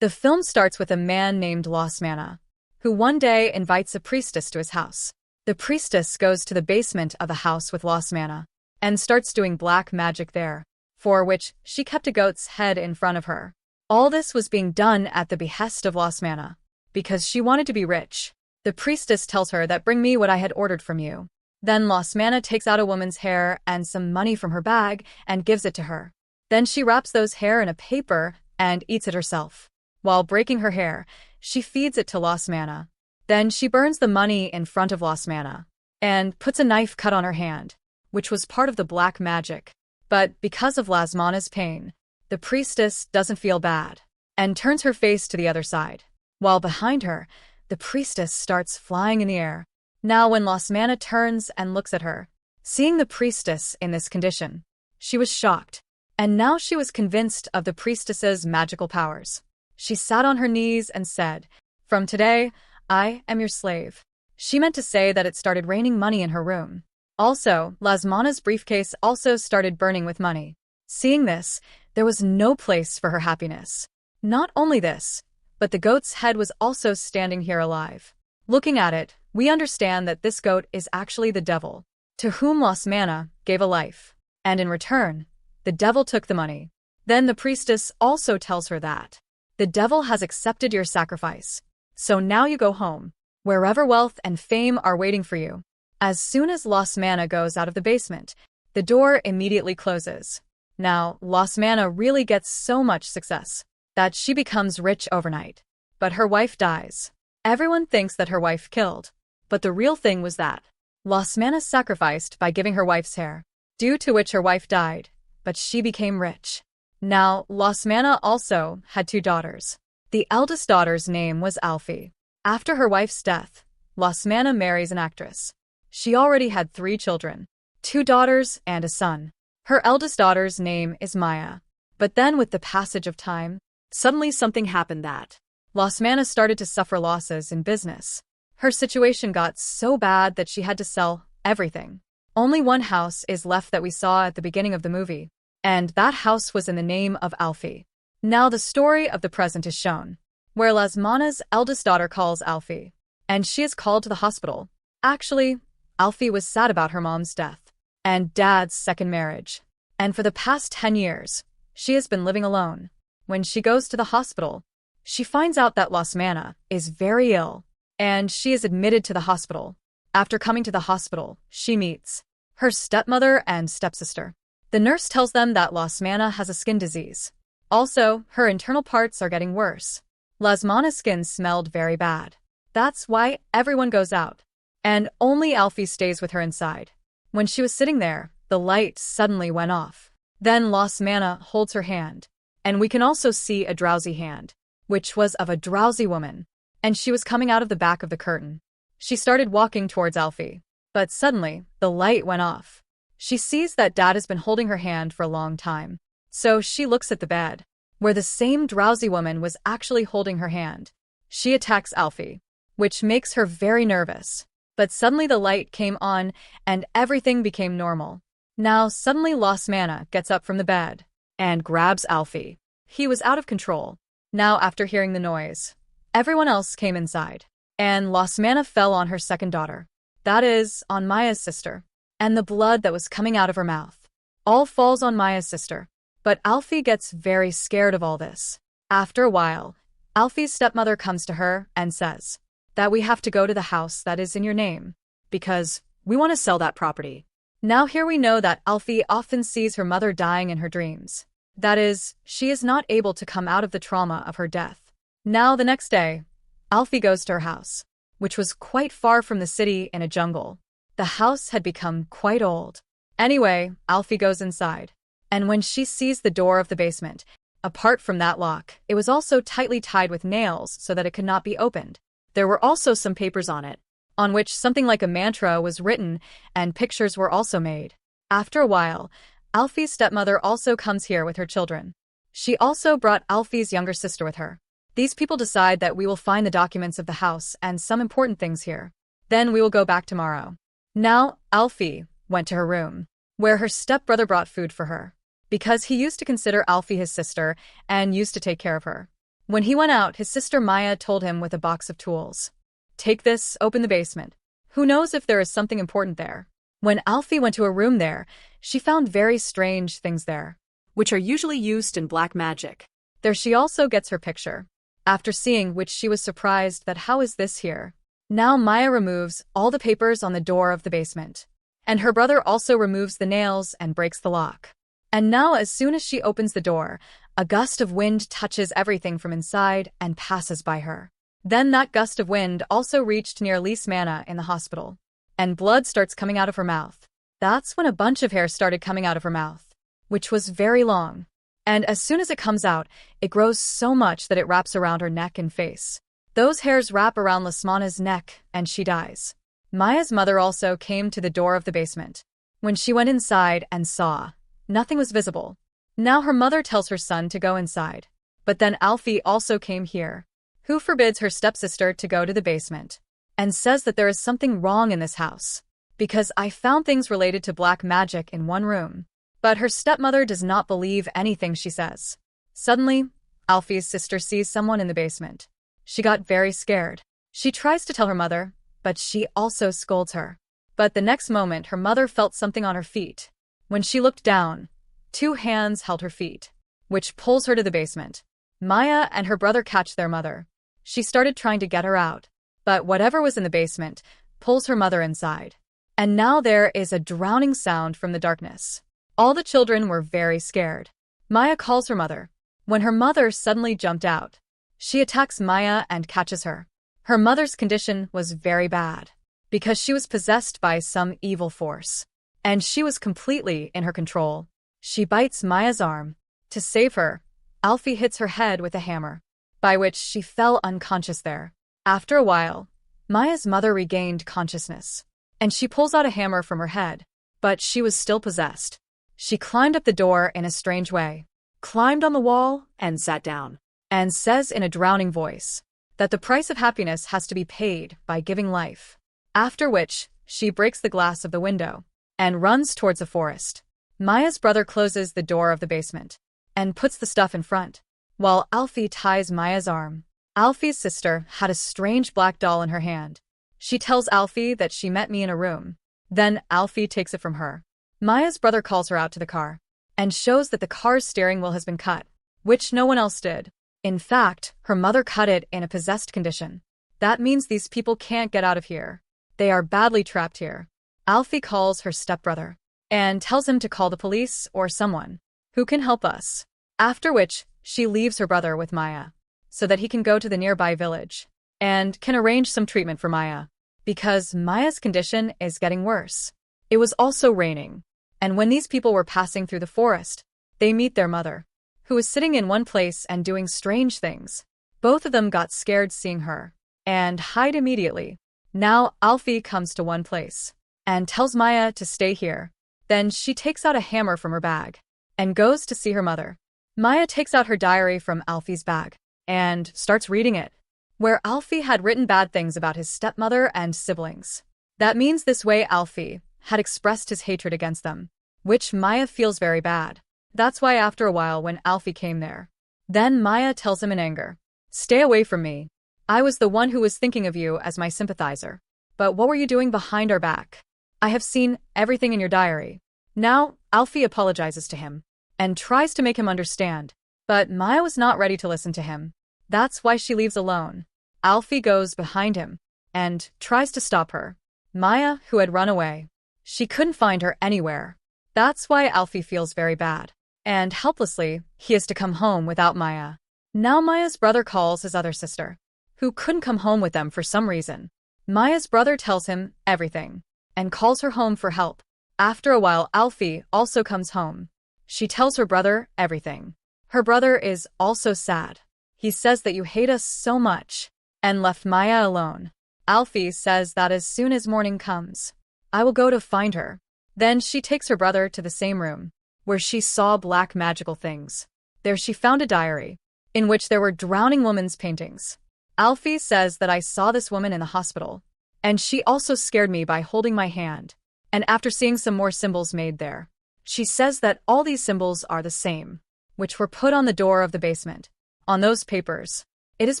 The film starts with a man named Lasmana, who one day invites a priestess to his house. The priestess goes to the basement of the house with Lasmana and starts doing black magic there, for which she kept a goat's head in front of her. All this was being done at the behest of Lasmana, because she wanted to be rich. The priestess tells her that bring me what I had ordered from you. Then Lasmana takes out a woman's hair and some money from her bag and gives it to her. Then she wraps those hair in a paper and eats it herself. While breaking her hair, she feeds it to Lasmana. Then she burns the money in front of Lasmana and puts a knife cut on her hand, which was part of the black magic. But because of Lasmana's pain, the priestess doesn't feel bad and turns her face to the other side. While behind her, the priestess starts flying in the air. Now when Lasmana turns and looks at her, seeing the priestess in this condition, she was shocked. And now she was convinced of the priestess's magical powers. She sat on her knees and said, "From today, I am your slave." She meant to say that it started raining money in her room. Also, Lasmana's briefcase also started burning with money. Seeing this, there was no place for her happiness. Not only this, but the goat's head was also standing here alive. Looking at it, we understand that this goat is actually the devil, to whom Lasmana gave a life. And in return, the devil took the money. Then the priestess also tells her that the devil has accepted your sacrifice. So now you go home, wherever wealth and fame are waiting for you. As soon as Lasmana goes out of the basement, the door immediately closes. Now, Lasmana really gets so much success that she becomes rich overnight. But her wife dies. Everyone thinks that her wife killed, but the real thing was that Lasmana sacrificed by giving her wife's hair, due to which her wife died, but she became rich. Now, Lasmana also had 2 daughters. The eldest daughter's name was Alfie. After her wife's death, Lasmana marries an actress. She already had 3 children, 2 daughters and a son. Her eldest daughter's name is Maya. But then with the passage of time, suddenly something happened that Lasmana started to suffer losses in business. Her situation got so bad that she had to sell everything. Only one house is left that we saw at the beginning of the movie, and that house was in the name of Alfie. Now the story of the present is shown, where Lasmana's eldest daughter calls Alfie, and she is called to the hospital. Actually, Alfie was sad about her mom's death and dad's second marriage, and for the past 10 years, she has been living alone. When she goes to the hospital, she finds out that Lasmana is very ill, and she is admitted to the hospital. After coming to the hospital, she meets her stepmother and stepsister. The nurse tells them that Lasmana has a skin disease. Also, her internal parts are getting worse. Lasmana's skin smelled very bad. That's why everyone goes out, and only Alfie stays with her inside. When she was sitting there, the light suddenly went off. Then Lasmana holds her hand, and we can also see a drowsy hand, which was of a drowsy woman, and she was coming out of the back of the curtain. She started walking towards Alfie, but suddenly, the light went off. She sees that Dad has been holding her hand for a long time, so she looks at the bed, where the same drowsy woman was actually holding her hand. She attacks Alfie, which makes her very nervous. But suddenly the light came on, and everything became normal. Now suddenly Lasmana gets up from the bed and grabs Alfie. He was out of control. Now after hearing the noise, everyone else came inside, and Lasmana fell on her second daughter. That is, on Maya's sister. And the blood that was coming out of her mouth all falls on Maya's sister. But Alfie gets very scared of all this. After a while, Alfie's stepmother comes to her and says that we have to go to the house that is in your name, because we want to sell that property. Now here we know that Alfie often sees her mother dying in her dreams. That is, she is not able to come out of the trauma of her death. Now the next day, Alfie goes to her house, which was quite far from the city in a jungle. The house had become quite old. Anyway, Alfie goes inside, and when she sees the door of the basement, apart from that lock, it was also tightly tied with nails so that it could not be opened. There were also some papers on it, on which something like a mantra was written, and pictures were also made. After a while, Alfie's stepmother also comes here with her children. She also brought Alfie's younger sister with her. These people decide that we will find the documents of the house and some important things here. Then we will go back tomorrow. Now, Alfie went to her room, where her stepbrother brought food for her, because he used to consider Alfie his sister and used to take care of her. When he went out, his sister Maya told him with a box of tools. Take this, open the basement. Who knows if there is something important there? When Alfie went to a room there, she found very strange things there, which are usually used in black magic. There she also gets her picture. After seeing which she was surprised that how is this here? Now Maya removes all the papers on the door of the basement. And her brother also removes the nails and breaks the lock. And now as soon as she opens the door, a gust of wind touches everything from inside and passes by her. Then that gust of wind also reached near Lasmana in the hospital. And blood starts coming out of her mouth. That's when a bunch of hair started coming out of her mouth, which was very long. And as soon as it comes out, it grows so much that it wraps around her neck and face. Those hairs wrap around Lasmana's neck, and she dies. Maya's mother also came to the door of the basement. When she went inside and saw, nothing was visible. Now her mother tells her son to go inside. But then Alfie also came here, who forbids her stepsister to go to the basement, and says that there is something wrong in this house, because I found things related to black magic in one room. But her stepmother does not believe anything she says. Suddenly, Alfie's sister sees someone in the basement. She got very scared. She tries to tell her mother, but she also scolds her. But the next moment her mother felt something on her feet. When she looked down, 2 hands held her feet, which pulls her to the basement. Maya and her brother catch their mother. She started trying to get her out, but whatever was in the basement pulls her mother inside. And now there is a drowning sound from the darkness. All the children were very scared. Maya calls her mother. When her mother suddenly jumped out, she attacks Maya and catches her. Her mother's condition was very bad, because she was possessed by some evil force, and she was completely in her control. She bites Maya's arm. To save her, Alfie hits her head with a hammer, by which she fell unconscious there. After a while, Maya's mother regained consciousness, and she pulls out a hammer from her head, but she was still possessed. She climbed up the door in a strange way, climbed on the wall, and sat down, and says in a drowning voice that the price of happiness has to be paid by giving life. After which, she breaks the glass of the window and runs towards the forest. Maya's brother closes the door of the basement and puts the stuff in front, while Alfie ties Maya's arm. Alfie's sister had a strange black doll in her hand. She tells Alfie that she met me in a room. Then Alfie takes it from her. Maya's brother calls her out to the car and shows that the car's steering wheel has been cut, which no one else did. In fact, her mother cut it in a possessed condition. That means these people can't get out of here. They are badly trapped here. Alfie calls her stepbrother and tells him to call the police or someone who can help us. After which, she leaves her brother with Maya so that he can go to the nearby village and can arrange some treatment for Maya, because Maya's condition is getting worse. It was also raining, and when these people were passing through the forest, they meet their mother, who was sitting in one place and doing strange things. Both of them got scared seeing her and hide immediately. Now Alfie comes to one place and tells Maya to stay here. Then she takes out a hammer from her bag and goes to see her mother. Maya takes out her diary from Alfie's bag and starts reading it, where Alfie had written bad things about his stepmother and siblings. That means this way Alfie had expressed his hatred against them, which Maya feels very bad. That's why after a while when Alfie came there, then Maya tells him in anger, "Stay away from me. I was the one who was thinking of you as my sympathizer. But what were you doing behind our back? I have seen everything in your diary." Now, Alfie apologizes to him and tries to make him understand, but Maya was not ready to listen to him. That's why she leaves alone. Alfie goes behind him and tries to stop her. Maya, who had run away, she couldn't find her anywhere. That's why Alfie feels very bad, and helplessly, he is to come home without Maya. Now Maya's brother calls his other sister, who couldn't come home with them for some reason. Maya's brother tells him everything and calls her home for help. After a while, Alfie also comes home. She tells her brother everything. Her brother is also sad. He says that you hate us so much and left Maya alone. Alfie says that as soon as morning comes, I will go to find her. Then she takes her brother to the same room where she saw black magical things. There she found a diary in which there were drowning women's paintings. Alfie says that I saw this woman in the hospital, and she also scared me by holding my hand. And after seeing some more symbols made there, she says that all these symbols are the same, which were put on the door of the basement, On those papers, it is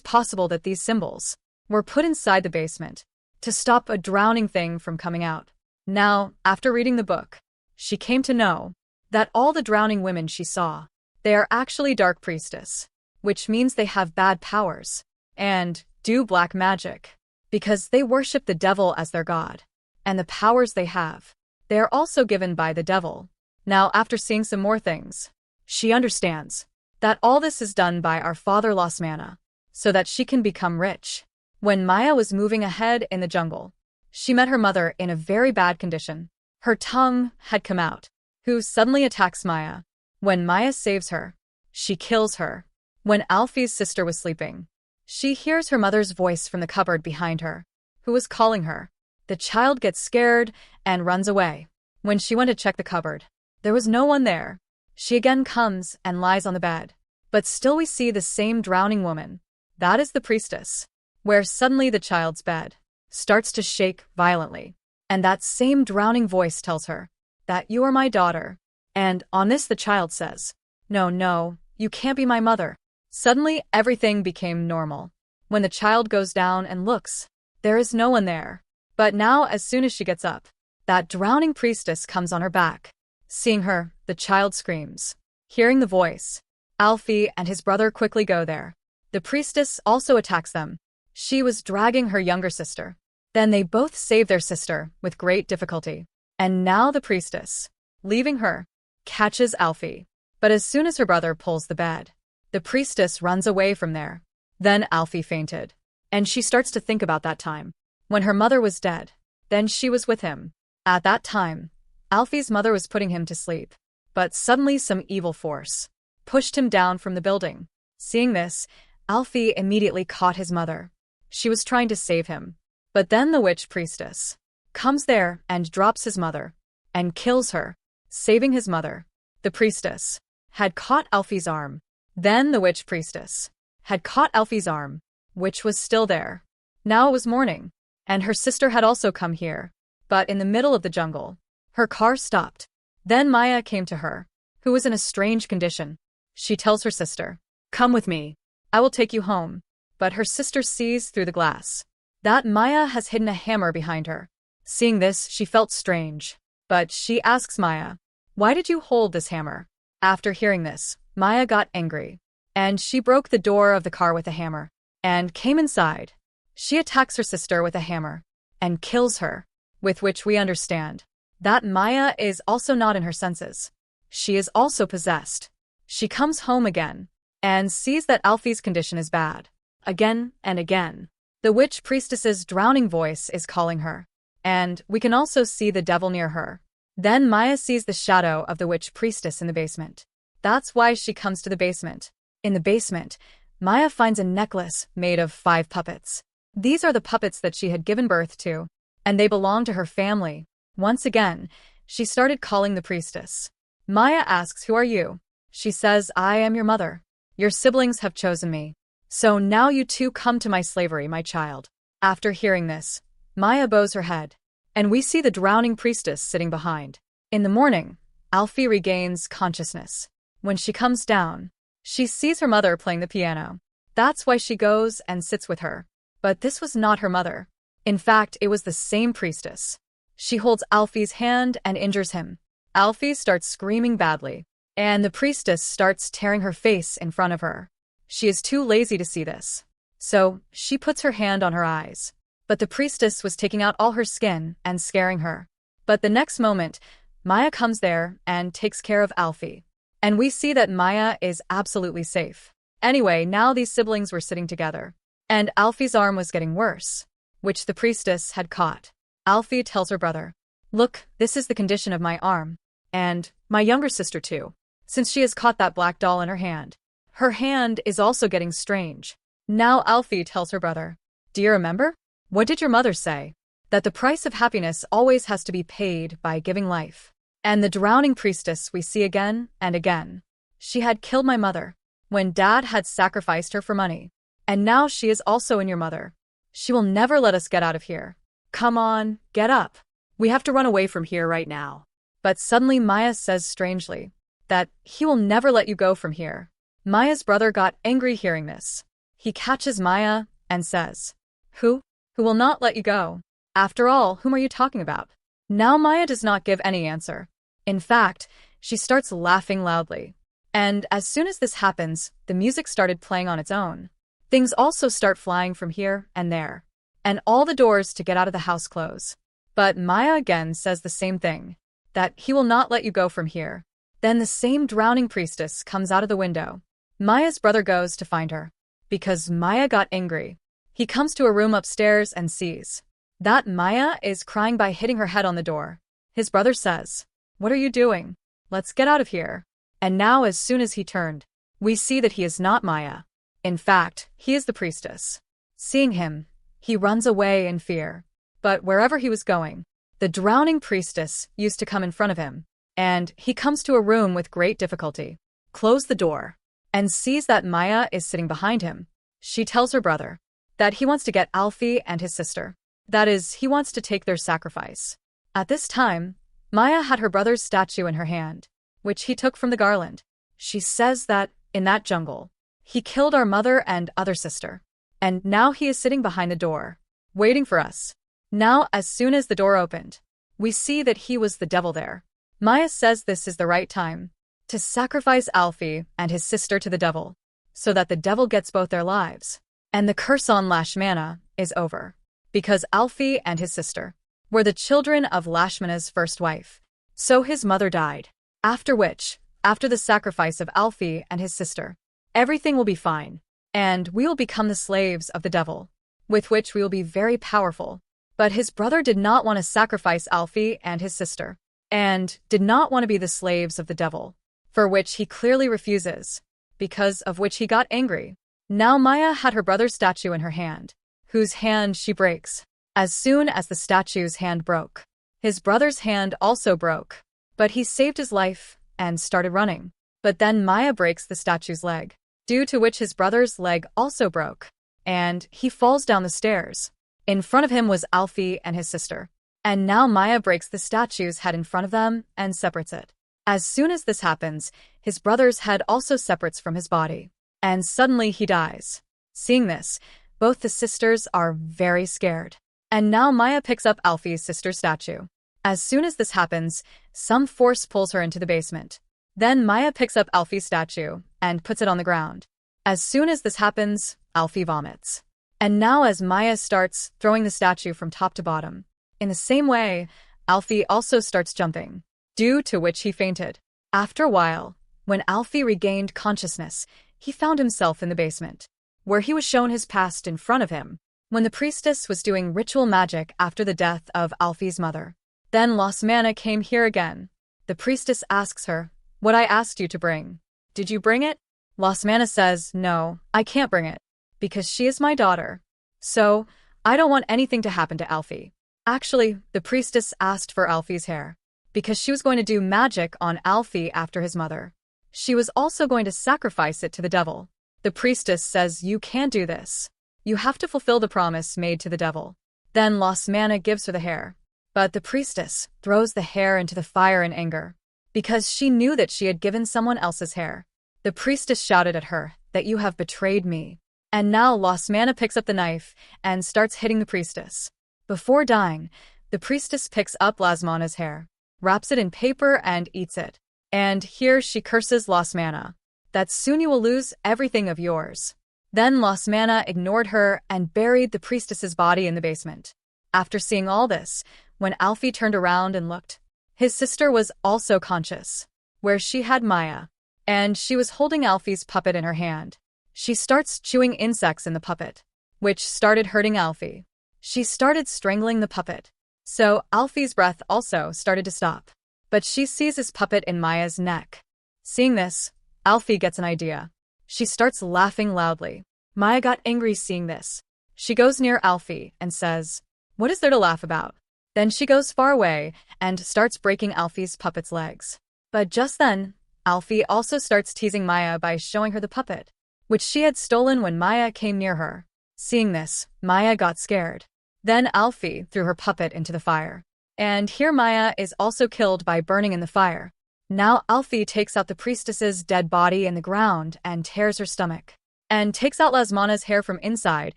possible that these symbols were put inside the basement to stop a drowning thing from coming out. Now, after reading the book, she came to know that all the drowning women she saw, they are actually dark priestess, which means they have bad powers and do black magic because they worship the devil as their god, and the powers they have, they are also given by the devil. Now, after seeing some more things, she understands that all this is done by our father Lasmana, so that she can become rich. When Maya was moving ahead in the jungle, she met her mother in a very bad condition. Her tongue had come out, who suddenly attacks Maya. When Maya saves her, she kills her. When Alfie's sister was sleeping, she hears her mother's voice from the cupboard behind her, who was calling her. The child gets scared and runs away. When she went to check the cupboard, there was no one there. She again comes and lies on the bed. But still we see the same drowning woman. That is the priestess, where suddenly the child's bed starts to shake violently. And that same drowning voice tells her that you are my daughter. And on this the child says, no, you can't be my mother. Suddenly everything became normal. When the child goes down and looks, there is no one there. But now as soon as she gets up, that drowning priestess comes on her back. Seeing her, the child screams. Hearing the voice, Alfie and his brother quickly go there. The priestess also attacks them. She was dragging her younger sister. Then they both save their sister with great difficulty. And now the priestess, leaving her, catches Alfie. But as soon as her brother pulls the bed, the priestess runs away from there. Then Alfie fainted. And she starts to think about that time when her mother was dead. Then she was with him. At that time, Alfie's mother was putting him to sleep. But suddenly some evil force pushed him down from the building. Seeing this, Alfie immediately caught his mother. She was trying to save him. But then the witch priestess comes there and drops his mother and kills her, saving his mother. The priestess had caught Alfie's arm. Then the witch priestess had caught Alfie's arm, which was still there. Now it was morning, and her sister had also come here. But in the middle of the jungle, her car stopped. Then Maya came to her, who was in a strange condition. She tells her sister, "Come with me. I will take you home." But her sister sees through the glass that Maya has hidden a hammer behind her. Seeing this, she felt strange. But she asks Maya, "Why did you hold this hammer?" After hearing this, Maya got angry, and she broke the door of the car with a hammer, and came inside. She attacks her sister with a hammer, and kills her, with which we understand that Maya is also not in her senses. She is also possessed. She comes home again, and sees that Alfie's condition is bad. Again and again, the witch priestess's drowning voice is calling her, and we can also see the devil near her. Then Maya sees the shadow of the witch priestess in the basement. That's why she comes to the basement. In the basement, Maya finds a necklace made of 5 puppets. These are the puppets that she had given birth to, and they belong to her family. Once again, she started calling the priestess. Maya asks, "Who are you?" She says, "I am your mother. Your siblings have chosen me. So now you too come to my slavery, my child." After hearing this, Maya bows her head, and we see the drowning priestess sitting behind. In the morning, Alfie regains consciousness. When she comes down, she sees her mother playing the piano. That's why she goes and sits with her. But this was not her mother. In fact, it was the same priestess. She holds Alfie's hand and injures him. Alfie starts screaming badly, and the priestess starts tearing her face in front of her. She is too lazy to see this, so she puts her hand on her eyes. But the priestess was taking out all her skin and scaring her. But the next moment, Maya comes there and takes care of Alfie. And we see that Maya is absolutely safe. Anyway, now these siblings were sitting together, and Alfie's arm was getting worse, which the priestess had caught. Alfie tells her brother, "Look, this is the condition of my arm, and my younger sister too, since she has caught that black doll in her hand. Her hand is also getting strange." Now Alfie tells her brother, "Do you remember? What did your mother say? That the price of happiness always has to be paid by giving life." And the drowning priestess we see again and again. She had killed my mother when Dad had sacrificed her for money. And now she is also in your mother. She will never let us get out of here. Come on, get up. We have to run away from here right now. But suddenly Maya says strangely that he will never let you go from here. Maya's brother got angry hearing this. He catches Maya and says, Who? Who will not let you go? After all, whom are you talking about? Now Maya does not give any answer. In fact, she starts laughing loudly. And as soon as this happens, the music started playing on its own. Things also start flying from here and there. And all the doors to get out of the house close. But Maya again says the same thing, that he will not let you go from here. Then the same drowning priestess comes out of the window. Maya's brother goes to find her. Because Maya got angry. He comes to a room upstairs and sees that Maya is crying by hitting her head on the door. His brother says, What are you doing? Let's get out of here. And now as soon as he turned, we see that he is not Maya. In fact, he is the priestess. Seeing him, he runs away in fear. But wherever he was going, the drowning priestess used to come in front of him. And he comes to a room with great difficulty, close the door, and sees that Maya is sitting behind him. She tells her brother that he wants to get Alfie and his sister. That is, he wants to take their sacrifice. At this time, Maya had her brother's statue in her hand, which he took from the garland. She says that, in that jungle, he killed our mother and other sister. And now he is sitting behind the door, waiting for us. Now, as soon as the door opened, we see that he was the devil there. Maya says this is the right time to sacrifice Alfie and his sister to the devil, so that the devil gets both their lives. And the curse on Lasmana is over. Because Alfie and his sister were the children of Lasmana's first wife. So his mother died. After which, after the sacrifice of Alfie and his sister, everything will be fine. And we will become the slaves of the devil, with which we will be very powerful. But his brother did not want to sacrifice Alfie and his sister, and did not want to be the slaves of the devil, for which he clearly refuses, because of which he got angry. Now Maya had her brother's statue in her hand, whose hand she breaks. As soon as the statue's hand broke, his brother's hand also broke, but he saved his life and started running. But then Maya breaks the statue's leg, due to which his brother's leg also broke, and he falls down the stairs. In front of him was Alfie and his sister. And now Maya breaks the statue's head in front of them and separates it. As soon as this happens, his brother's head also separates from his body. And suddenly he dies. Seeing this, both the sisters are very scared. And now Maya picks up Alfie's sister's statue. As soon as this happens, some force pulls her into the basement. Then Maya picks up Alfie's statue and puts it on the ground. As soon as this happens, Alfie vomits. And now as Maya starts throwing the statue from top to bottom, in the same way, Alfie also starts jumping, due to which he fainted. After a while, when Alfie regained consciousness, he found himself in the basement, where he was shown his past in front of him, when the priestess was doing ritual magic after the death of Alfie's mother. Then Lasmana came here again. The priestess asks her, What I asked you to bring. Did you bring it? Lasmana says, No, I can't bring it, because she is my daughter. So, I don't want anything to happen to Alfie. Actually, the priestess asked for Alfie's hair, because she was going to do magic on Alfie after his mother. She was also going to sacrifice it to the devil. The priestess says, You can't do this. You have to fulfill the promise made to the devil. Then Lasmana gives her the hair. But the priestess throws the hair into the fire in anger, because she knew that she had given someone else's hair. The priestess shouted at her that you have betrayed me. And now Lasmana picks up the knife and starts hitting the priestess. Before dying, the priestess picks up Lasmana's hair, wraps it in paper and eats it. And here she curses Lasmana, that soon you will lose everything of yours. Then Lasmana ignored her and buried the priestess's body in the basement. After seeing all this, when Alfie turned around and looked, his sister was also conscious, where she had Maya, and she was holding Alfie's puppet in her hand. She starts chewing insects in the puppet, which started hurting Alfie. She started strangling the puppet, so Alfie's breath also started to stop. But she sees his puppet in Maya's neck. Seeing this, Alfie gets an idea. She starts laughing loudly. Maya got angry seeing this. She goes near Alfie and says, What is there to laugh about? Then she goes far away and starts breaking Alfie's puppet's legs. But just then, Alfie also starts teasing Maya by showing her the puppet, which she had stolen when Maya came near her. Seeing this, Maya got scared. Then Alfie threw her puppet into the fire. And here Maya is also killed by burning in the fire. Now Alfie takes out the priestess's dead body in the ground and tears her stomach, and takes out Lasmana's hair from inside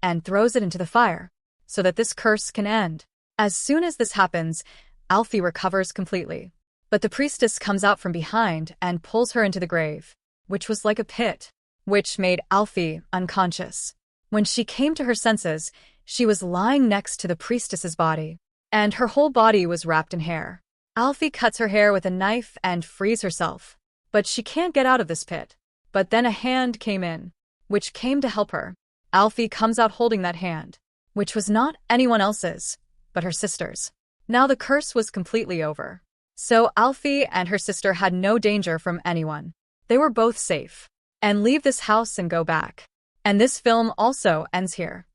and throws it into the fire, so that this curse can end. As soon as this happens, Alfie recovers completely. But the priestess comes out from behind and pulls her into the grave, which was like a pit, which made Alfie unconscious. When she came to her senses, she was lying next to the priestess's body, and her whole body was wrapped in hair. Alfie cuts her hair with a knife and frees herself, but she can't get out of this pit. But then a hand came in, which came to help her. Alfie comes out holding that hand, which was not anyone else's, but her sister's. Now the curse was completely over. So Alfie and her sister had no danger from anyone. They were both safe, and leave this house and go back. And this film also ends here.